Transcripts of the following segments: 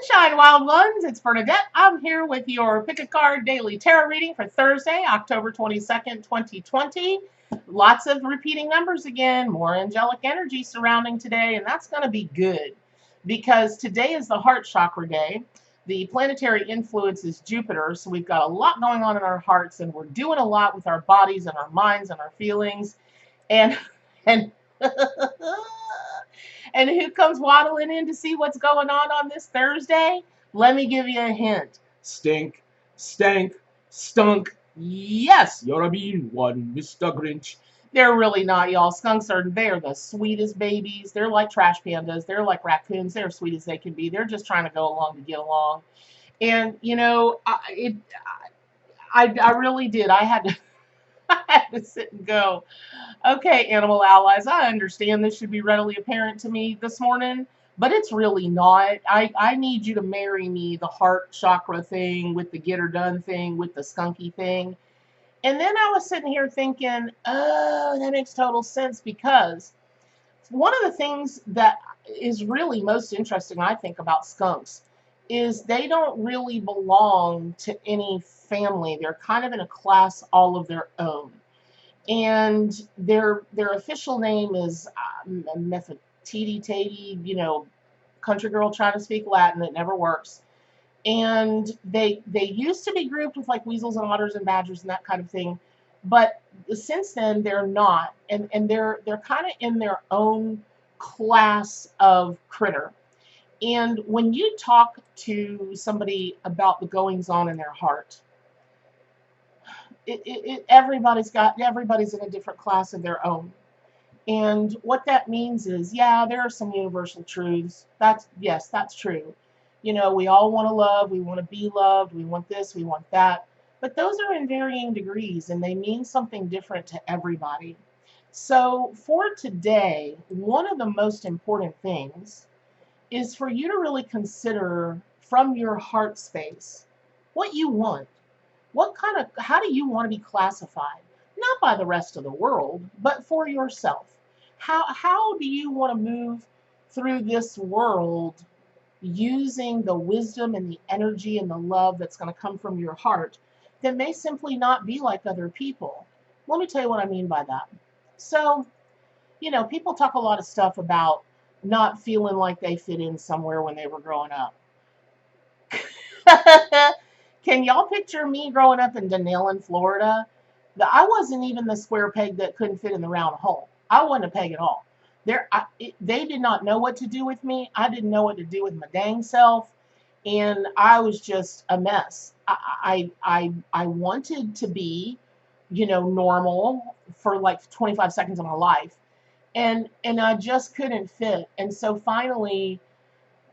Sunshine, wild ones. It's Bernadette. I'm here with your Pick a Card Daily Tarot reading for Thursday, October 22nd, 2020. Lots of repeating numbers again, more angelic energy surrounding today, and that's going to be good because today is the heart chakra day. The planetary influence is Jupiter, so we've got a lot going on in our hearts, and we're doing a lot with our bodies and our minds and our feelings. And and who comes waddling in to see what's going on this Thursday? Let me give you a hint. Stink, stank, stunk. Yes, you're a mean one, Mr. Grinch. They're really not, y'all. Skunks they're the sweetest babies. They're like trash pandas. They're like raccoons. They're as sweet as they can be. They're just trying to go along to get along. And, I really did. I had to, I had to sit and go, okay, animal allies, I understand this should be readily apparent to me this morning, but it's really not. I need you to marry me the heart chakra thing with the get her done thing with the skunky thing. And then I was sitting here thinking, oh, that makes total sense because one of the things that is really most interesting, I think, about skunks is they don't really belong to any family. They're kind of in a class all of their own. And their official name is Nefertiti, country girl trying to speak Latin. It never works. And they used to be grouped with like weasels and otters and badgers and that kind of thing, but since then they're not, and they're kind of in their own class of critter. And when you talk to somebody about the goings on in their heart, everybody's in a different class of their own. And what that means is, yeah, there are some universal truths. Yes, that's true. We all want to love, we want to be loved, we want this, we want that. But those are in varying degrees and they mean something different to everybody. So for today, one of the most important things is for you to really consider from your heart space what you want. How do you want to be classified? Not by the rest of the world, but for yourself. How do you want to move through this world using the wisdom and the energy and the love that's going to come from your heart that may simply not be like other people? Let me tell you what I mean by that. So, people talk a lot of stuff about not feeling like they fit in somewhere when they were growing up. Can y'all picture me growing up in Denellen, Florida? I wasn't even the square peg that couldn't fit in the round hole. I wasn't a peg at all. They did not know what to do with me. I didn't know what to do with my dang self, and I was just a mess. I wanted to be, normal for like 25 seconds of my life, and I just couldn't fit. And so finally,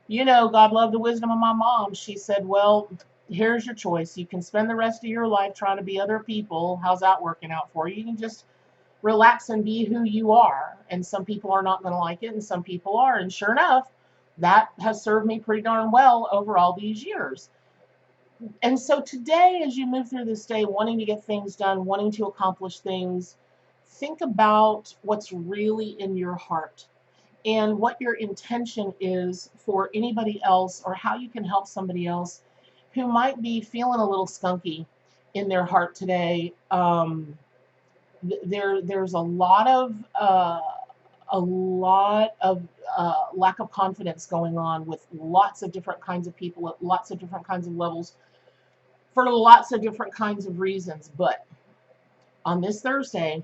God love the wisdom of my mom. She said, well, here's your choice. You can spend the rest of your life trying to be other people. How's that working out for you? You can just relax and be who you are. And some people are not going to like it, and some people are. And sure enough, that has served me pretty darn well over all these years. And so today, as you move through this day, wanting to get things done, wanting to accomplish things, think about what's really in your heart and what your intention is for anybody else, or how you can help somebody else who might be feeling a little skunky in their heart today. There's a lot of lack of confidence going on with lots of different kinds of people at lots of different kinds of levels for lots of different kinds of reasons. But on this Thursday,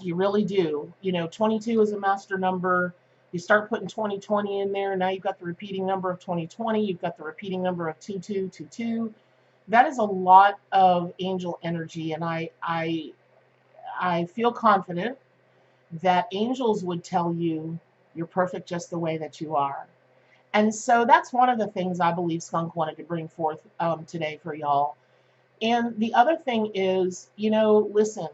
you really do. 22 is a master number. You start putting 2020 in there. Now you've got the repeating number of 2020. You've got the repeating number of 2222. That is a lot of angel energy, and I feel confident that angels would tell you you're perfect just the way that you are. And so that's one of the things I believe Skunk wanted to bring forth today for y'all. And the other thing is, listen,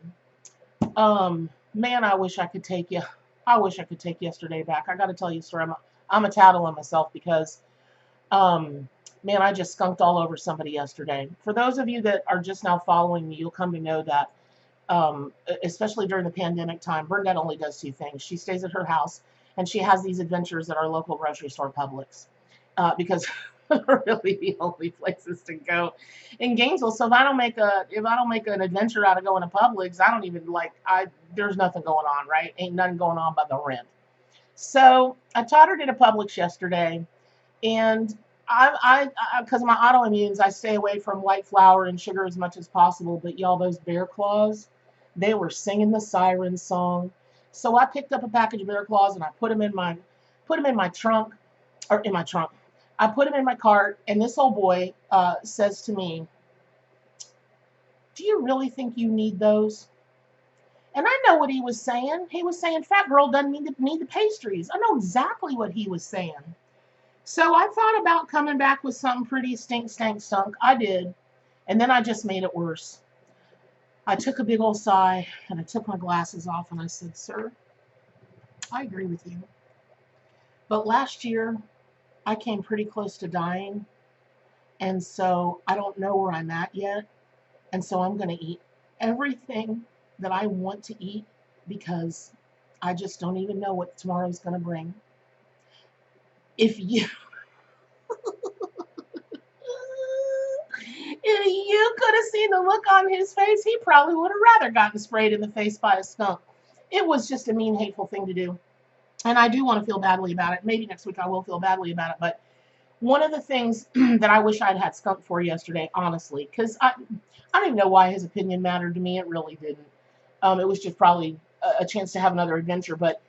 man, I wish I could take yesterday back. I got to tell you a story. I'm a tattle on myself because, man, I just skunked all over somebody yesterday. For those of you that are just now following me, you'll come to know that, especially during the pandemic time, Bernadette only does two things. She stays at her house, and she has these adventures at our local grocery store, Publix, because really the only places to go in Gainesville. So if I don't make an adventure out of going to Publix, I don't even like I there's nothing going on, right? Ain't nothing going on but the rent. So I tottered into Publix yesterday, and because of my autoimmunes, I stay away from white flour and sugar as much as possible. But y'all, those bear claws, they were singing the siren song. So I picked up a package of bear claws and I put them in my trunk, or in my trunk. I put them in my cart, and this old boy says to me, "Do you really think you need those?" And I know what he was saying. He was saying, "Fat girl doesn't need the pastries." I know exactly what he was saying. So I thought about coming back with something pretty stunk. I did. And then I just made it worse. I took a big old sigh and I took my glasses off and I said, "Sir, I agree with you. But last year I came pretty close to dying. And so I don't know where I'm at yet. And so I'm going to eat everything that I want to eat because I just don't even know what tomorrow's going to bring. If you If you could have seen the look on his face, he probably would have rather gotten sprayed in the face by a skunk. It was just a mean, hateful thing to do. And I do want to feel badly about it. Maybe next week I will feel badly about it. But one of the things that I wish I'd had Skunk for yesterday, honestly, because I don't even know why his opinion mattered to me. It really didn't. It was just probably a chance to have another adventure. But,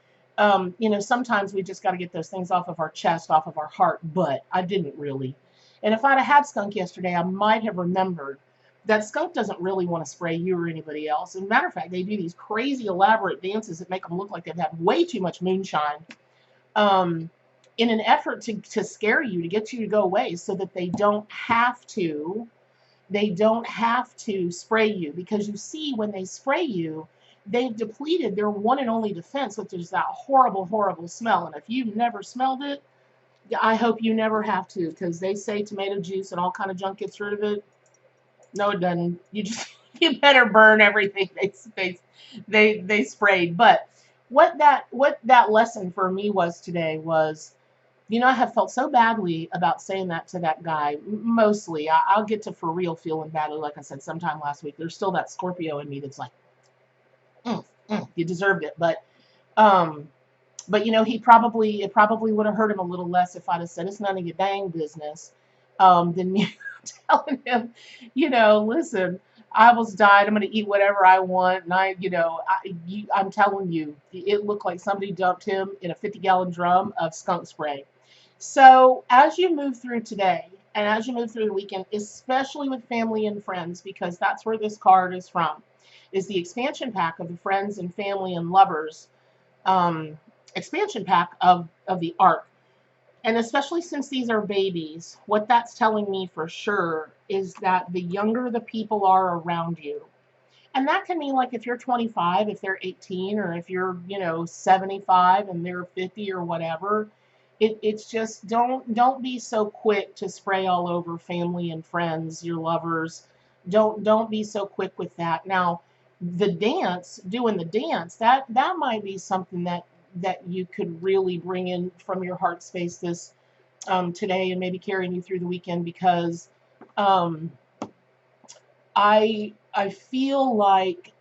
sometimes we just got to get those things off of our chest, off of our heart. But I didn't really. And if I'd have had Skunk yesterday, I might have remembered that Skunk doesn't really want to spray you or anybody else. As a matter of fact, they do these crazy elaborate dances that make them look like they've had way too much moonshine, um, in an effort to scare you, to get you to go away so that they don't have to spray you. Because you see, when they spray you, they've depleted their one and only defense, which is that horrible, horrible smell. And if you've never smelled it, I hope you never have to, because they say tomato juice and all kind of junk gets rid of it. No, it doesn't. You better burn everything they sprayed. But what that lesson for me was today was, I have felt so badly about saying that to that guy. Mostly, I'll get to for real feeling badly, like I said, sometime last week. There's still that Scorpio in me that's like, you deserved it. Um, but it probably would have hurt him a little less if I'd have said it's none of your dang business, than me telling him, listen, I almost died. I'm going to eat whatever I want, and I'm telling you, it looked like somebody dumped him in a 50-gallon drum of skunk spray. So as you move through today, and as you move through the weekend, especially with family and friends, because that's where this card is from, is the expansion pack of the friends and family and lovers. Expansion pack of the arc. And especially since these are babies, what that's telling me for sure is that the younger the people are around you, and that can mean, like, if you're 25, if they're 18, or if you're 75 and they're 50 or whatever, it's just don't be so quick to spray all over family and friends, your lovers. Don't be so quick with that. Now, doing the dance, that might be something that you could really bring in from your heart space this today, and maybe carrying you through the weekend, because um, I feel like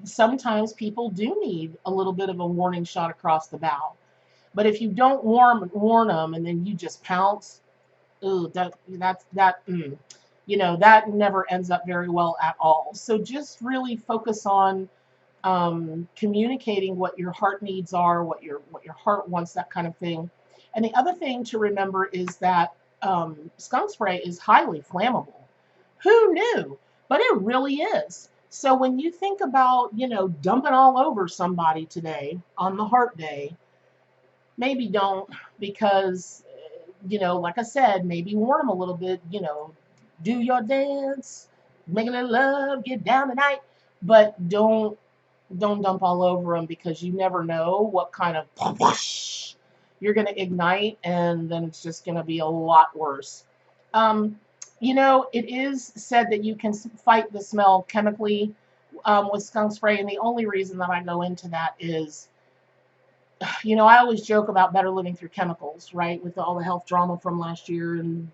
sometimes people do need a little bit of a warning shot across the bow. But if you don't warn them and then you just pounce, ooh, that never ends up very well at all. So just really focus on communicating what your heart needs are, what your heart wants, that kind of thing. And the other thing to remember is that skunk spray is highly flammable. Who knew? But it really is. So when you think about, dumping all over somebody today on the heart day, maybe don't, because, like I said, maybe warn them a little bit, do your dance, make a little love, get down tonight, but don't dump all over them, because you never know what kind of whoosh you're going to ignite, and then it's just going to be a lot worse. It is said that you can fight the smell chemically with skunk spray, and the only reason that I go into that is I always joke about better living through chemicals, right? With all the health drama from last year and,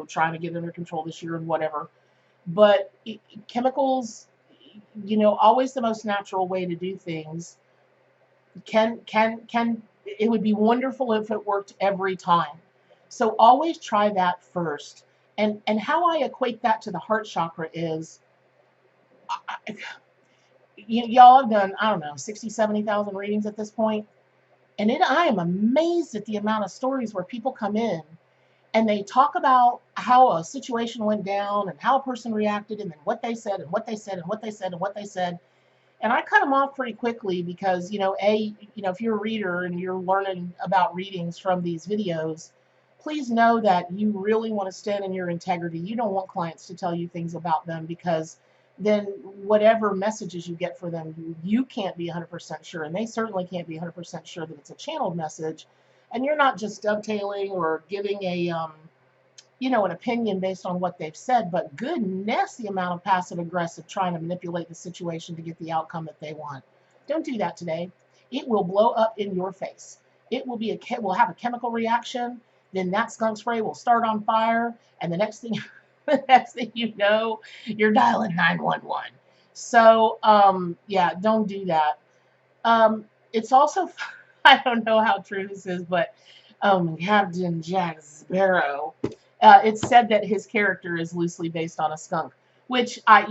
trying to get under control this year and whatever. But chemicals, always the most natural way to do things can it would be wonderful if it worked every time. So always try that first. And how I equate that to the heart chakra is, y'all have done, I don't know, 60, 70,000 readings at this point. And I am amazed at the amount of stories where people come in and they talk about how a situation went down and how a person reacted and then what they said and what they said and what they said and what they said. And I cut them off pretty quickly because, if you're a reader and you're learning about readings from these videos, please know that you really want to stand in your integrity. You don't want clients to tell you things about them, because then whatever messages you get for them, you can't be 100% sure. And they certainly can't be 100% sure that it's a channeled message. And you're not just dovetailing or giving an opinion based on what they've said, but goodness, the amount of passive aggressive trying to manipulate the situation to get the outcome that they want. Don't do that today. It will blow up in your face. It will will have a chemical reaction. Then that skunk spray will start on fire, and the next thing, the next thing you know, you're dialing 911. So, yeah, don't do that. It's also, I don't know how true this is, but Captain Jack Sparrow, it's said that his character is loosely based on a skunk, which I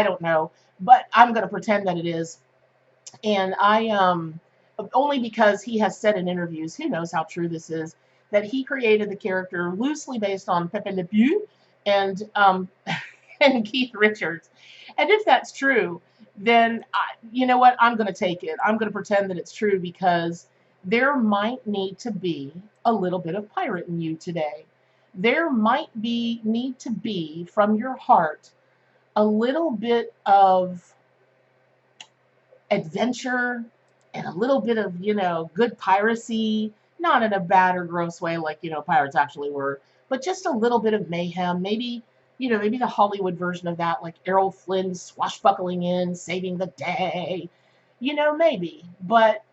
don't know, but I'm going to pretend that it is. And only because he has said in interviews, who knows how true this is, that he created the character loosely based on Pepe Le Pew and and Keith Richards. And if that's true, then you know what? I'm going to take it. I'm going to pretend that it's true, because there might need to be a little bit of pirate in you today. There might need to be from your heart a little bit of adventure and a little bit of, good piracy, not in a bad or gross way like, pirates actually were, but just a little bit of mayhem. Maybe the Hollywood version of that, like Errol Flynn swashbuckling in, saving the day, maybe. But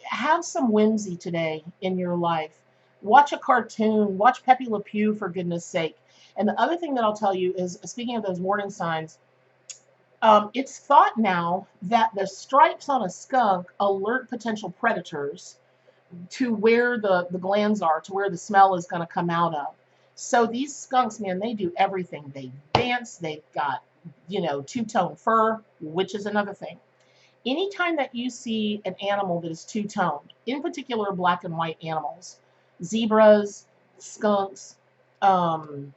have some whimsy today in your life. Watch a cartoon, watch Pepe Le Pew, for goodness sake. And the other thing that I'll tell you is, speaking of those warning signs, it's thought now that the stripes on a skunk alert potential predators to where the glands are, to where the smell is going to come out of. So these skunks, man, they do everything. They dance. They've got, two-tone fur, which is another thing. Anytime that you see an animal that is two-toned, in particular black and white animals, zebras, skunks, um,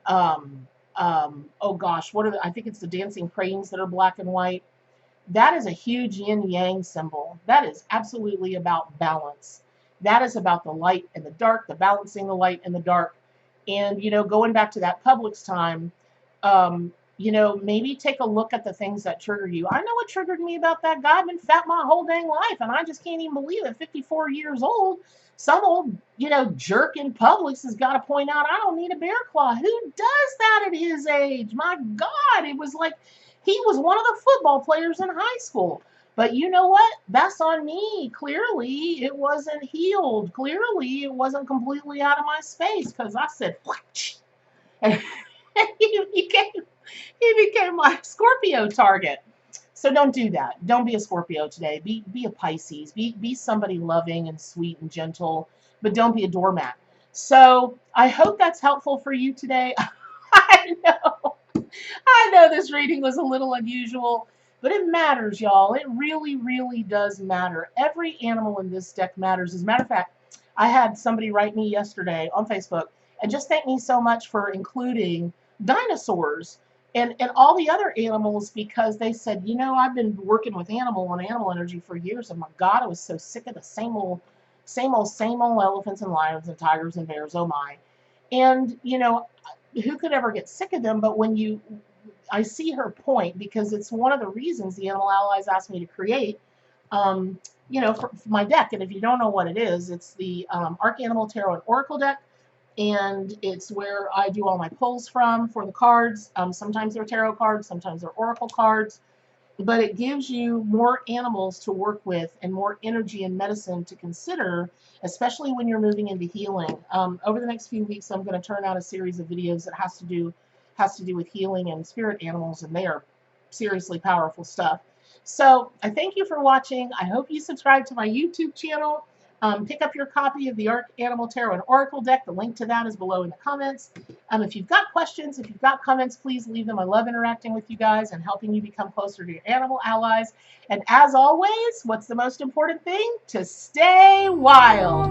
oh gosh, I think it's the dancing cranes that are black and white. That is a huge yin yang symbol. That is absolutely about balance. That is about the light and the dark, the balancing the light and the dark. And, going back to that Publix time, maybe take a look at the things that trigger you. I know what triggered me about that guy. I've been fat my whole dang life, and I just can't even believe it. 54 years old, some old, jerk in Publix has got to point out, I don't need a bear claw. Who does that at his age? My God, it was like he was one of the football players in high school. But you know what? That's on me. Clearly, it wasn't healed. Clearly, it wasn't completely out of my space, because I said, whoosh, and he became my Scorpio target. So don't do that. Don't be a Scorpio today. Be a Pisces. Be somebody loving and sweet and gentle, but don't be a doormat. So I hope that's helpful for you today. I know this reading was a little unusual, but it matters, y'all. It really, really does matter. Every animal in this deck matters. As a matter of fact, I had somebody write me yesterday on Facebook and just thank me so much for including dinosaurs and all the other animals, because they said, I've been working with animal energy for years, and my God, I was so sick of the same old elephants and lions and tigers and bears. Oh my. And, who could ever get sick of them? But I see her point, because it's one of the reasons the Animal Allies asked me to create, for my deck. And if you don't know what it is, it's the Arc Animal Tarot and Oracle deck. And it's where I do all my pulls from for the cards. Sometimes they're tarot cards, sometimes they're oracle cards. but it gives you more animals to work with and more energy and medicine to consider, especially when you're moving into healing. Over the next few weeks, I'm going to turn out a series of videos that has to do with healing and spirit animals, and they are seriously powerful stuff. So I thank you for watching. I hope you subscribe to my YouTube channel. Pick up your copy of the Arc Animal Tarot and Oracle deck. The link to that is below in the comments. If you've got questions, if you've got comments, please leave them. I love interacting with you guys and helping you become closer to your animal allies. And as always, what's the most important thing? To stay wild.